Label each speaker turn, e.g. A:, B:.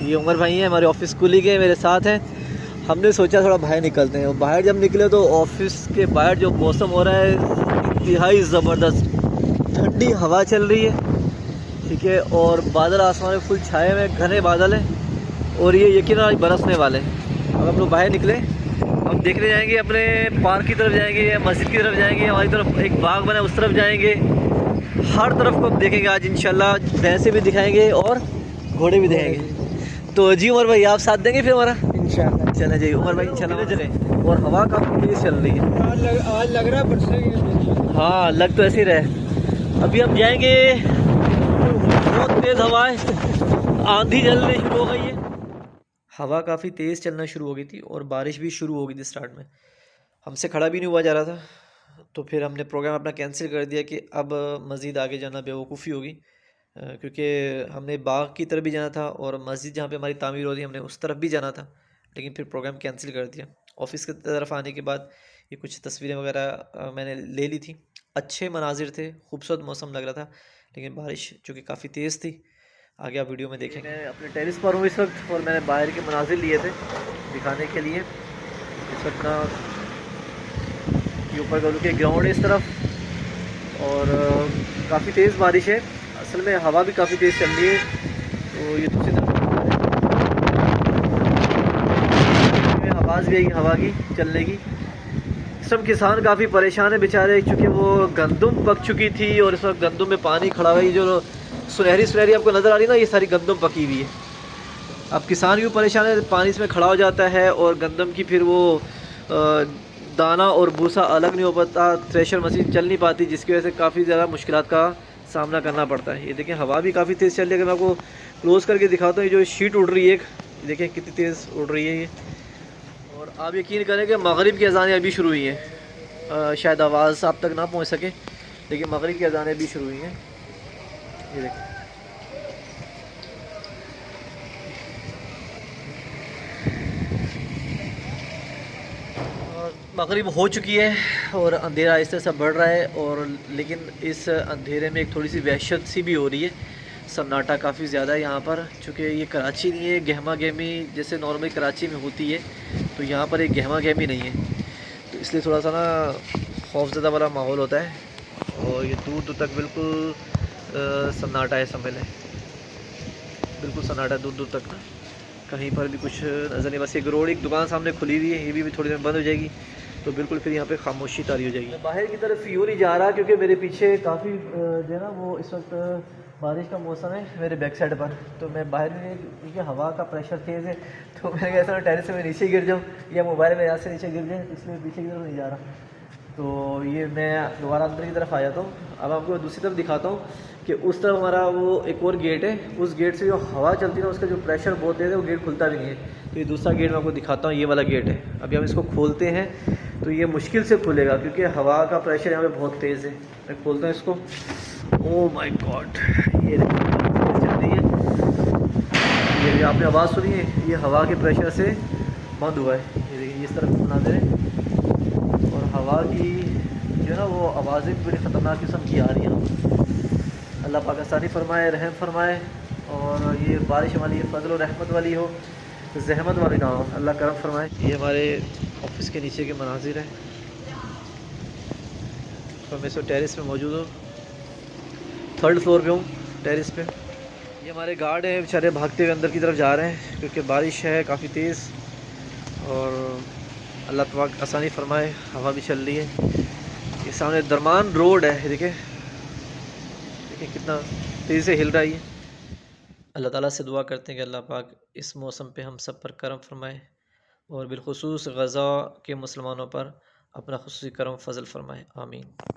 A: ये उमर भाई हैं, हमारे ऑफिस कुली के मेरे साथ हैं। हमने सोचा थोड़ा बाहर निकलते हैं, और बाहर जब निकले तो ऑफिस के बाहर जो मौसम हो रहा है इंतहाई ज़बरदस्त, ठंडी हवा चल रही है, ठीक है, और बादल आसमान में फुल छाए हुए घने बादल हैं, और ये यकीन आज बरसने वाले हैं। अब हम लोग बाहर निकले, हम देखने जाएंगे अपने पार्क की तरफ जाएंगे या मस्जिद की तरफ जाएंगे, हमारी तरफ एक बाग बना है उस तरफ जाएंगे, हर तरफ को हम देखेंगे आज इंशाल्लाह। भैंसे भी दिखाएंगे और घोड़े भी दिखाएंगे। तो जी उमर भाई आप साथ देंगे फिर हमारा इंशाल्लाह। चले जी उमर भाई इंशाल्लाह चले। और हवा काफ़ी तेज़ चल रही है,
B: आज लग रहा है बरसेगी।
A: हाँ लग तो ऐसे ही रहे। अभी हम जाएंगे, बहुत तेज़ हवा है, आंधी चलनी शुरू हो गई है, हवा काफ़ी तेज़ चलना शुरू हो गई थी और बारिश भी शुरू हो गई थी स्टार्ट में। हमसे खड़ा भी नहीं हुआ जा रहा था, तो फिर हमने प्रोग्राम अपना कैंसिल कर दिया कि अब मज़ीद आगे जाना बेवकूफ़ी होगी, क्योंकि हमने बाग की तरफ भी जाना था और मस्जिद जहाँ पे हमारी तामीर हो रही हमने उस तरफ भी जाना था, लेकिन फिर प्रोग्राम कैंसिल कर दिया। ऑफिस की तरफ आने के बाद ये कुछ तस्वीरें वगैरह मैंने ले ली थी, अच्छे मनाजिर थे, खूबसूरत मौसम लग रहा था, लेकिन बारिश चूँकि काफ़ी तेज़ थी। आगे आप वीडियो में देखेंगे। मैं अपने टेरिस पर हूँ इस वक्त, और मैंने बाहर के मनाजिर लिए थे दिखाने के लिए। इस वक्त ना ये ऊपर का रुके ग्राउंड है इस तरफ, और काफ़ी तेज़ बारिश है, असल में हवा भी काफ़ी तेज़ चल रही है। तो ये दूसरी तरफ आवाज़ भी आएगी हवा की चलने की। सब किसान काफ़ी परेशान है बेचारे, क्योंकि वो गंदम पक चुकी थी और इस वक्त गंदम में पानी खड़ा हुआ है। जो सुनहरी सुनहरी आपको नज़र आ रही है ना, ये सारी गंदम पकी हुई है। अब किसान क्यों परेशान है, पानी इसमें खड़ा हो जाता है और गंदम की फिर वो दाना और भूसा अलग नहीं हो पाता, थ्रेशर मशीन चल नहीं पाती, जिसकी वजह से काफ़ी ज़्यादा मुश्किलात का सामना करना पड़ता है। ये देखें हवा भी काफ़ी तेज़ चल रही है, अगर मैं आपको क्लोज़ करके दिखाता हूँ, ये जो शीट उड़ रही है एक, देखें कितनी तेज़ उड़ रही है ये। और आप यकीन करें कि मगरिब की अज़ानें अभी शुरू हुई हैं, शायद आवाज़ आप तक ना पहुँच सके, लेकिन मगरिब की अज़ानें अभी शुरू हुई हैं। ये देखें मगरिब हो चुकी है और अंधेरा आहिस्ते से बढ़ रहा है, और लेकिन इस अंधेरे में एक थोड़ी सी वहशत सी भी हो रही है, सन्नाटा काफ़ी ज़्यादा है यहाँ पर। चूँकि ये कराची नहीं है गहमा गहमी जैसे नॉर्मली कराची में होती है, तो यहाँ पर एक गहमा गहमी नहीं है, तो इसलिए थोड़ा सा ना खौफज़दा वाला माहौल होता है। और ये दूर दूर तक बिल्कुल सन्नाटा है, समझ लें बिल्कुल सन्नाटा दूर दूर तक ना, कहीं पर भी कुछ नज़र नहीं। बस एक रोड एक दुकान सामने खुली हुई है, ये भी थोड़ी देर बंद हो जाएगी, तो बिल्कुल फिर यहाँ पे खामोशी तारी हो जाएगी। बाहर की तरफ यूँ नहीं जा रहा, क्योंकि मेरे पीछे काफ़ी जो है ना वो इस वक्त बारिश का मौसम है मेरे बैक साइड पर, तो मैं बाहर में, क्योंकि हवा का प्रेशर तेज़ है, तो मैंने कहा ऐसा टेरिस से मैं नीचे गिर जाऊँ या मोबाइल में यहाँ से नीचे गिर जाए, इसलिए पीछे की तरफ नहीं जा रहा। तो ये मैं दोबारा अंदर की तरफ आ जाता हूँ। अब आपको दूसरी तरफ दिखाता हूँ कि उस तरफ हमारा वो एक और गेट है, उस गेट से जो हवा चलती है ना, उसका जो प्रेशर बहुत तेज़ है, वो गेट खुलता भी नहीं है। तो ये दूसरा गेट मैं आपको दिखाता हूँ, ये वाला गेट है। अभी हम इसको खोलते हैं तो ये मुश्किल से खुलेगा, क्योंकि हवा का प्रेशर यहाँ पे बहुत तेज़ है। मैं खोलता हूँ इसको, ओह माय गॉड, ये चल रही है, ये आपने आवाज़ सुनी है, ये हवा के प्रेशर से बंद हुआ है। ये देखिए इस तरफ बना दे, और हवा की जो है ना वो आवाज़ें भी बड़ी ख़तरनाक किस्म की आ रही हैं। अल्लाह पाक आसानी फरमाए, रहम फरमाए, और ये बारिश हमारी फजल और रहमत वाली हो, जहमत वाली ना हो, अल्लाह करम फरमाए। ये हमारे ऑफिस के नीचे के मनाजिर हैं, तो मैं इस टेरिस में मौजूद हूँ, 3rd फ्लोर पे हूँ टेरिस पे। ये हमारे गार्ड हैं, बेचारे भागते हुए अंदर की तरफ जा रहे हैं, क्योंकि बारिश है काफ़ी तेज़, और अल्लाह पाक आसानी फरमाए, हवा भी चल रही है। ये सामने दरमान रोड है, देखिए देखिए कितना तेज़ी से हिल रहा है ये। अल्लाह ताला से दुआ करते हैं कि अल्लाह पाक इस मौसम पे हम सब पर करम फरमाए, और बिलखुसूस गज़ा के मुसलमानों पर अपना खुसूसी करम फजल फरमाए, आमीन।